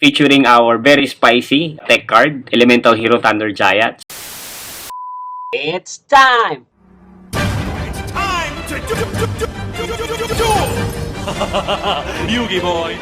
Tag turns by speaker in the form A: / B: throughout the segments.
A: featuring our very spicy tech card, Elemental Hero Thunder Giant.
B: It's time!
C: Time to do Yugi boy.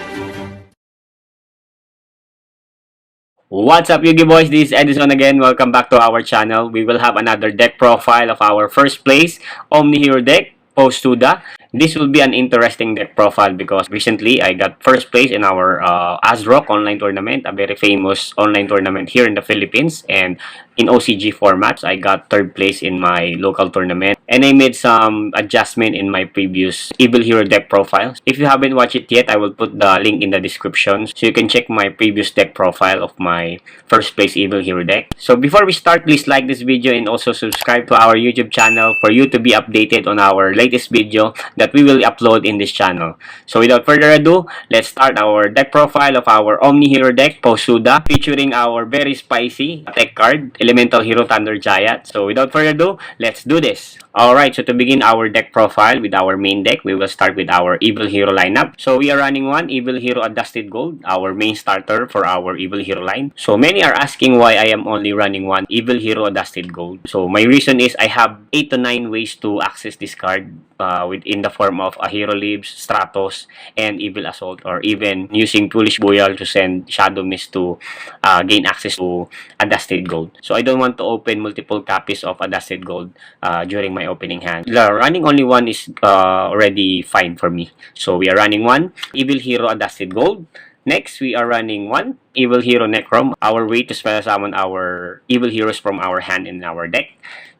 A: What's up, Yugi Boys? This is Edison again. Welcome back to our channel. We will have another deck profile of our first place Omni Hero deck, post SUDA. This will be an interesting deck profile because recently I got first place in our ASRock online tournament, a very famous online tournament here in the Philippines. And in OCG formats, I got third place in my local tournament. And I made some adjustment in my previous Evil Hero deck profile. If you haven't watched it yet, I will put the link in the description so you can check my previous deck profile of my first place Evil Hero deck. So before we start, please like this video and also subscribe to our YouTube channel for you to be updated on our latest video that we will upload in this channel. So without further ado, let's start our deck profile of our Omni Hero deck, post SUDA, featuring our very spicy tech card, Elemental Hero Thunder Giant. So without further ado, let's do this. Alright, so to begin our deck profile with our main deck, we will start with our Evil Hero lineup. So we are running one Evil Hero Adjusted Gold, our main starter for our Evil Hero line. So many are asking why I am only running one Evil Hero Adjusted Gold. So my reason is I have 8 to 9 ways to access this card in the form of a Hero Leaves, Stratos, and Evil Assault, or even using Foolish Boyal to send Shadow Mist to gain access to Adjusted Gold. So I don't want to open multiple copies of Adjusted Gold during my opening hand. Running only one is already fine for me. So we are running one Evil Hero Adjusted Gold. Next, we are running one Evil Hero Necrom, our way to spell summon our Evil Heroes from our hand in our deck.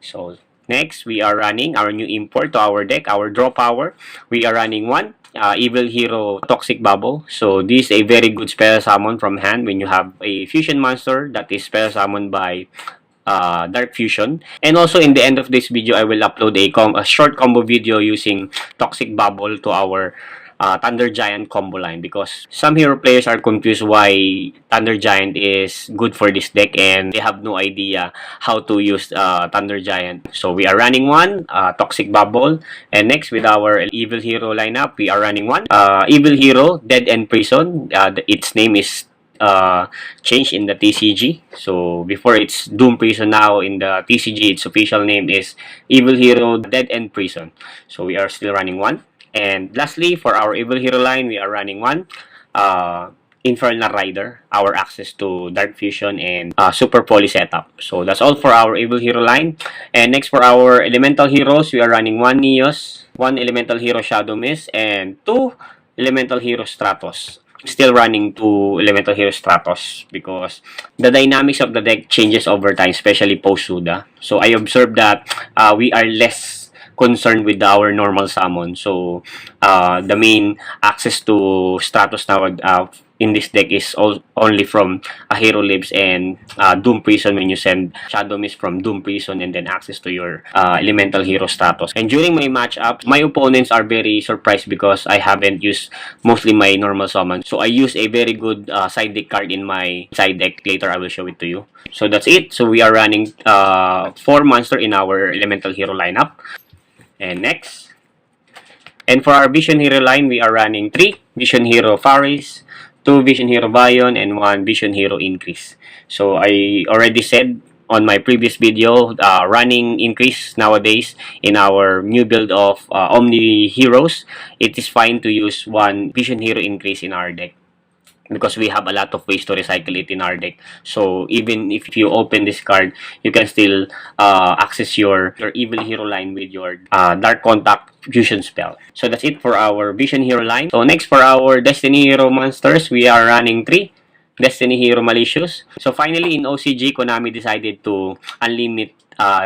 A: So next, we are running our new import to our deck, our draw power. We are running one Evil Hero Toxic Bubble. So this is a very good spell summon from hand when you have a fusion monster that is spell summoned by Dark Fusion. And also in the end of this video, I will upload a short combo video using Toxic Bubble to our Thunder Giant combo line, because some hero players are confused why Thunder Giant is good for this deck and they have no idea how to use Thunder Giant. So we are running one Toxic Bubble, and next with our Evil Hero lineup, we are running one Evil Hero Dead End Prison. Its name is changed in the TCG. So before it's Doom Prison, now in the TCG its official name is Evil Hero Dead End Prison. So we are still running one. And lastly, for our Evil Hero line, we are running one Infernal Rider, our access to Dark Fusion and Super Poly setup. So that's all for our Evil Hero line. And next for our Elemental Heroes, we are running one Neos, one Elemental Hero Shadow Mist, and two Elemental Hero Stratos. Still running two Elemental Hero Stratos because the dynamics of the deck changes over time, especially post SUDA. So I observed that we are less concerned with our normal summon. So the main access to Stratos now in this deck is only from a Hero Lives and Doom Prison when you send Shadow Mist from Doom Prison and then access to your Elemental Hero Stratos. And during my matchup, my opponents are very surprised because I haven't used mostly my normal summon. So I use a very good side deck card in my side deck. Later I will show it to you. So that's it. So we are running 4 monster in our Elemental Hero lineup. And next, and for our Vision Hero line, we are running 3 Vision Hero Faris, 2 Vision Hero Bion, and 1 Vision Hero Increase. So I already said on my previous video, running Increase nowadays in our new build of Omni Heroes, it is fine to use 1 Vision Hero Increase in our deck, because we have a lot of ways to recycle it in our deck. So even if you open this card, you can still access your Evil Hero line with your Dark Contact fusion spell. So that's it for our Vision Hero line. So next for our Destiny Hero monsters, we are running 3 Destiny Hero Malicious. So finally in OCG, Konami decided to unlimit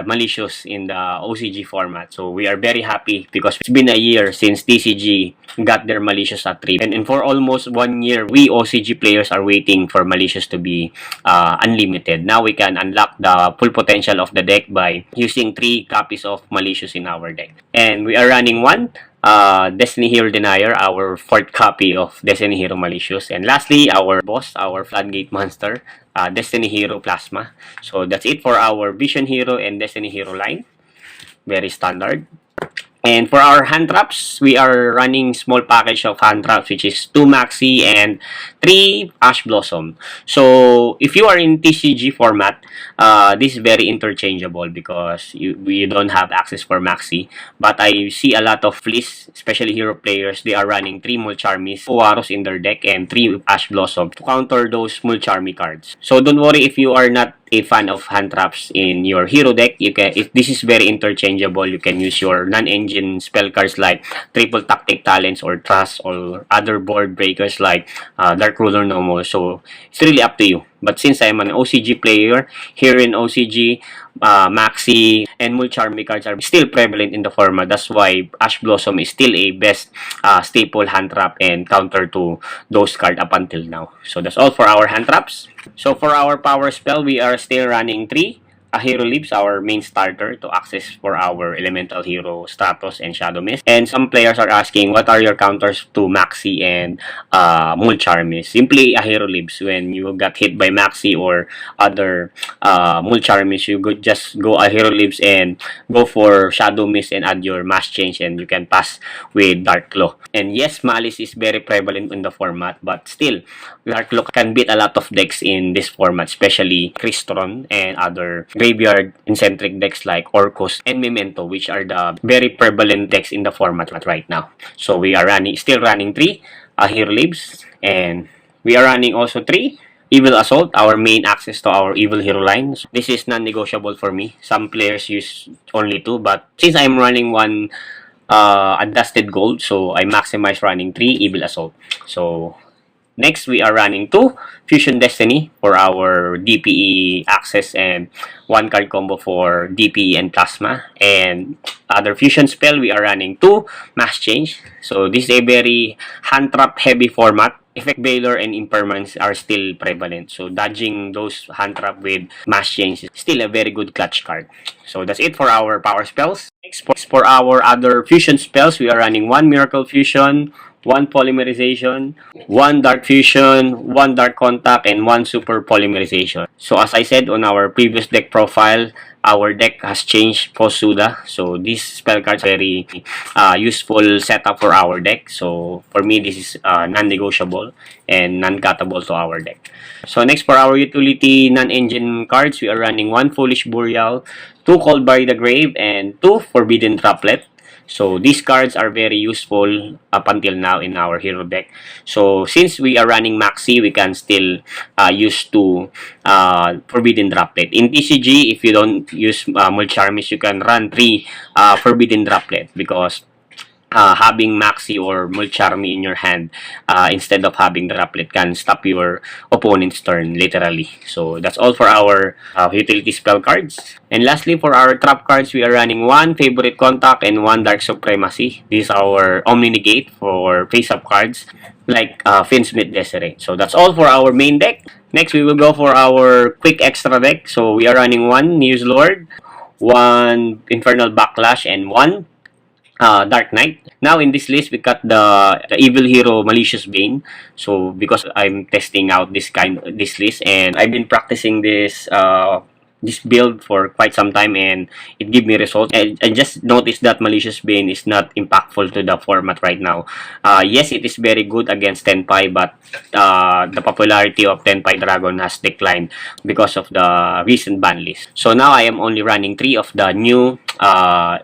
A: Malicious in the OCG format. So we are very happy because it's been a year since TCG got their Malicious at 3. And for almost 1 year, we OCG players are waiting for Malicious to be unlimited. Now we can unlock the full potential of the deck by using 3 copies of Malicious in our deck. And we are running one Destiny Hero Denier, our 4th copy of Destiny Hero Malicious. And lastly, our boss, our Floodgate monster, Destiny Hero Plasma. So that's it for our Vision Hero and Destiny Hero line. Very standard. And for our hand traps, we are running small package of hand traps, which is 2 Maxi and 3 Ash Blossom. So if you are in TCG format, this is very interchangeable because you don't have access for Maxi. But I see a lot of fleece, especially hero players, they are running 3 Mulcharmies, 2 Waros in their deck, and 3 Ash Blossom to counter those Mulcharmy cards. So don't worry if you are not a fan of hand traps in your hero deck. You can, if this is very interchangeable, you can use your non-engine spell cards like triple tactic talents or trust or other board breakers like Dark Ruler Nomo. So it's really up to you. But since I'm an OCG player, here in OCG, Maxi and Mulcharmy cards are still prevalent in the format. That's why Ash Blossom is still a best staple hand trap and counter to those cards up until now. So that's all for our hand traps. So for our power spell, we are still running 3. A hero leaves our main starter to access for our elemental hero Stratos and Shadow Mist. And some players are asking, what are your counters to Maxi and Mulcharmy? Simply a hero leaves. When you got hit by Maxi or other Mulcharmy, you could just go a hero leaves and go for Shadow Mist and add your mass change, and you can pass with Dark Claw. And yes, Malice is very prevalent in the format, but still, Dark Claw can beat a lot of decks in this format, especially Crystron and other graveyard-centric decks like Orcus and Memento, which are the very prevalent decks in the format right now. So we are still running 3 hero leaves, and we are running also 3 Evil Assault, our main access to our Evil Hero line. So this is non-negotiable for me. Some players use only 2, but since I'm running 1 Adjusted Gold, so I maximize running 3 Evil Assault. So next, we are running 2 Fusion Destiny for our DPE access and 1 card combo for DPE and Plasma. And other fusion spell, we are running 2 Mass Change. So this is a very hand trap heavy format. Effect Baylor and Impermanence are still prevalent. So dodging those hand trap with Mass Change is still a very good clutch card. So that's it for our power spells. Next, for our other fusion spells, we are running 1 Miracle Fusion, 1 Polymerization, 1 Dark Fusion, 1 Dark Contact, and 1 Super Polymerization. So as I said on our previous deck profile, our deck has changed post SUDA. So this spell card is very useful setup for our deck. So for me, this is non-negotiable and non-cuttable to our deck. So next, for our utility non-engine cards, we are running 1 Foolish Burial, 2 Cold by the Grave, and 2 Forbidden Droplet. So these cards are very useful up until now in our hero deck. So since we are running Maxi, we can still use 2 Forbidden Droplet. In TCG, if you don't use Mulcharmies, you can run 3 Forbidden Droplet because having Maxi or Mulcharmy in your hand instead of having Droplet can stop your opponent's turn, literally. So that's all for our utility spell cards. And lastly, for our trap cards, we are running 1 Favorite Contact and 1 Dark Supremacy. This is our Omni Negate for face-up cards like Finsmith Desiree. So that's all for our main deck. Next, we will go for our quick extra deck. So we are running 1 News Lord, 1 Infernal Backlash, and 1 Dark Knight. Now in this list, we got the evil hero Malicious Bane. So because I'm testing out this list, and I've been practicing this build for quite some time, and it gave me results. And I just noticed that Malicious Bane is not impactful to the format right now. Yes, it is very good against Tenpai, but the popularity of Tenpai Dragon has declined because of the recent ban list. So now I am only running 3 of the new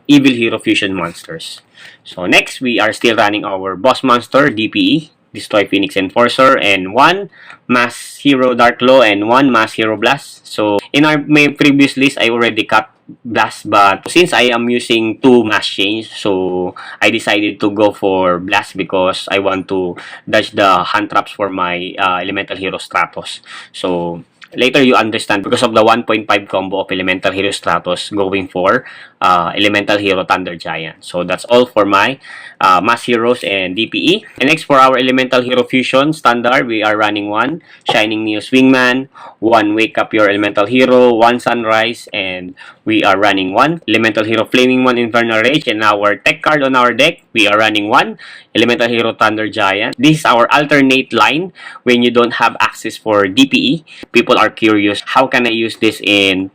A: Evil Hero Fusion monsters. So next, we are still running our boss monster, DPE, Destroy Phoenix Enforcer, and 1 Mass Hero Dark Law and 1 Mass Hero Blast. So in my previous list, I already cut Blast, but since I am using 2 Mass Change, so I decided to go for Blast because I want to dodge the hand traps for my Elemental Hero Stratos. So later you understand because of the 1.5 combo of Elemental Hero Stratos going for Elemental Hero Thunder Giant. So that's all for my Mass Heroes and DPE. And next, for our Elemental Hero Fusion Standard, we are running 1 Shining Neos Wingman, 1 Wake Up Your Elemental Hero, 1 Sunrise, and we are running 1 Elemental Hero Flaming One Infernal Rage. And our tech card on our deck, we are running 1 Elemental Hero Thunder Giant. This is our alternate line when you don't have access for DPE. People are curious, how can I use this in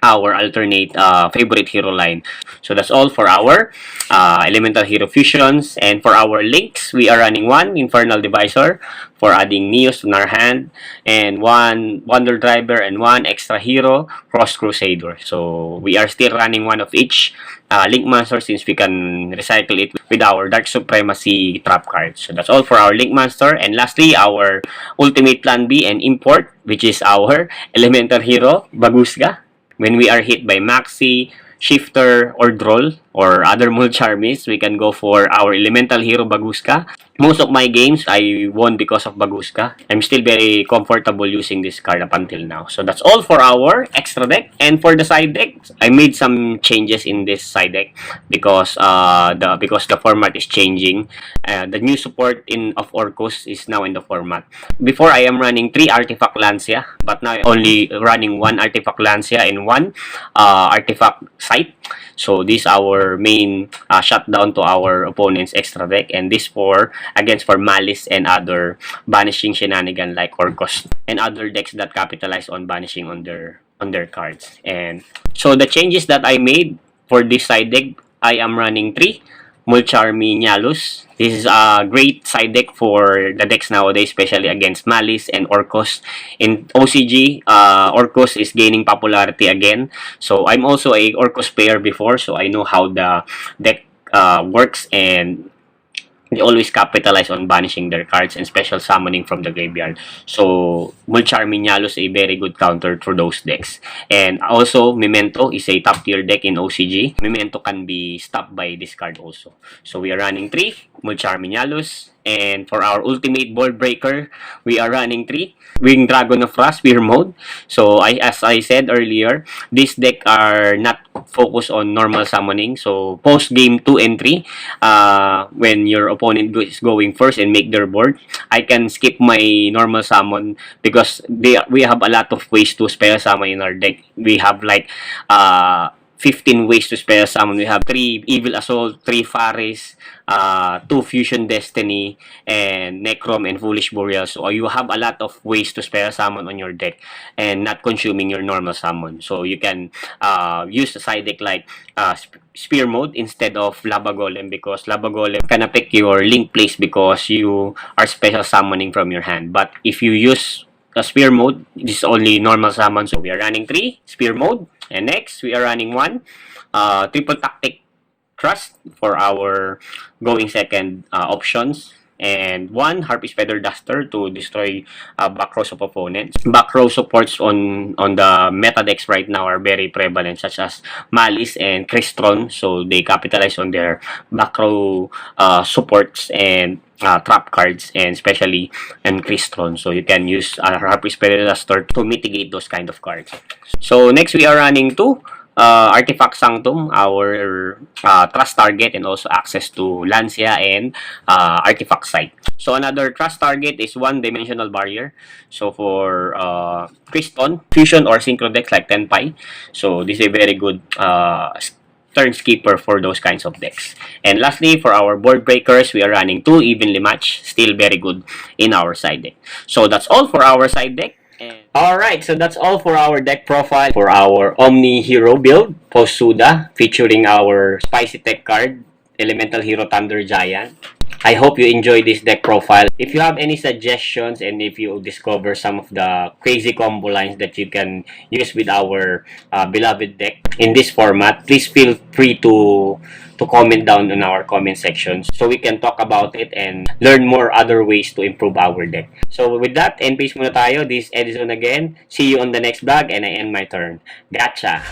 A: our alternate favorite hero line. So that's all for our elemental hero fusions. And for our links, we are running one Infernal Divisor for adding Neos in our hand, and one Wonder Driver, and one extra hero Cross Crusader. So we are still running one of each Link Monster, since we can recycle it with our Dark Supremacy trap card. So that's all for our Link Monster. And lastly, our ultimate plan B and import, which is our elemental hero Bagusga. When we are hit by Maxi, Shifter, or Droll, or other Mulcharmies, we can go for our elemental hero Baguska. Most of my games, I won because of Baguska. I'm still very comfortable using this card up until now. So that's all for our extra deck. And for the side deck, I made some changes in this side deck because the format is changing. The new support of Orcus is now in the format. Before, I am running 3 Artifact Lancia, but now I'm only running 1 Artifact Lancia and 1 Artifact Sight. So this our main shutdown to our opponent's extra deck, and this against for Malice and other banishing shenanigan like Orcus and other decks that capitalize on banishing on their cards. And so the changes that I made for this side deck, I am running 3 Mulcharmy Nyalus. This is a great side deck for the decks nowadays, especially against Malice and Orcus. In OCG, Orcus is gaining popularity again. So I'm also a Orcus player before, so I know how the deck works, and they always capitalize on banishing their cards and special summoning from the graveyard. So, Mulcharmy Nyalus is a very good counter for those decks. And also, Memento is a top tier deck in OCG. Memento can be stopped by this card also. So, we are running 3 Mulcharmy Nyalus. And for our ultimate board breaker, we are running 3 Wing Dragon of Frost Spear mode. So, as I said earlier, these deck are not focused on normal summoning. So, post game 2 and 3, when your opponent is going first and make their board, I can skip my normal summon because we have a lot of ways to spell summon in our deck. We have like 15 ways to spell summon. We have 3 Evil Assault, 3 Faris, 2 Fusion Destiny, and Necrom and Foolish Burial. So you have a lot of ways to spell summon on your deck and not consuming your normal summon. So you can use the side deck like Spear mode instead of Lava Golem, because Lava Golem can pick your link place because you are special summoning from your hand. But if you use Spear mode, this is only normal summon. So we are running 3 Spear mode. And next, we are running 1 Triple Tactic Trust for our going second options, and 1 Harpy Feather Duster to destroy back rows of opponents. Back row supports on the meta decks right now are very prevalent, such as Malice and Crystron. So they capitalize on their back row supports and trap cards, and especially Crystron. So you can use Harpy Feather Duster to mitigate those kind of cards. So next, we are running 2 Artifact Sanctum, our trust target, and also access to Lancia and Artifact Sight. So another trust target is 1 Dimensional Barrier. So for Cryston, Fusion or Synchro decks like Tenpai, so this is a very good turn skipper for those kinds of decks. And lastly, for our board breakers, we are running 2 Evenly Match, still very good in our side deck. So that's all for our side deck. Alright, so that's all for our deck profile for our Omni Hero build, post SUDA, featuring our Spicy Tech card, Elemental Hero Thunder Giant. I hope you enjoy this deck profile. If you have any suggestions, and if you discover some of the crazy combo lines that you can use with our beloved deck in this format, please feel free to comment down in our comment section so we can talk about it and learn more other ways to improve our deck. So with that, end page muna tayo. This is Edison again. See you on the next vlog, and I end my turn. Gotcha!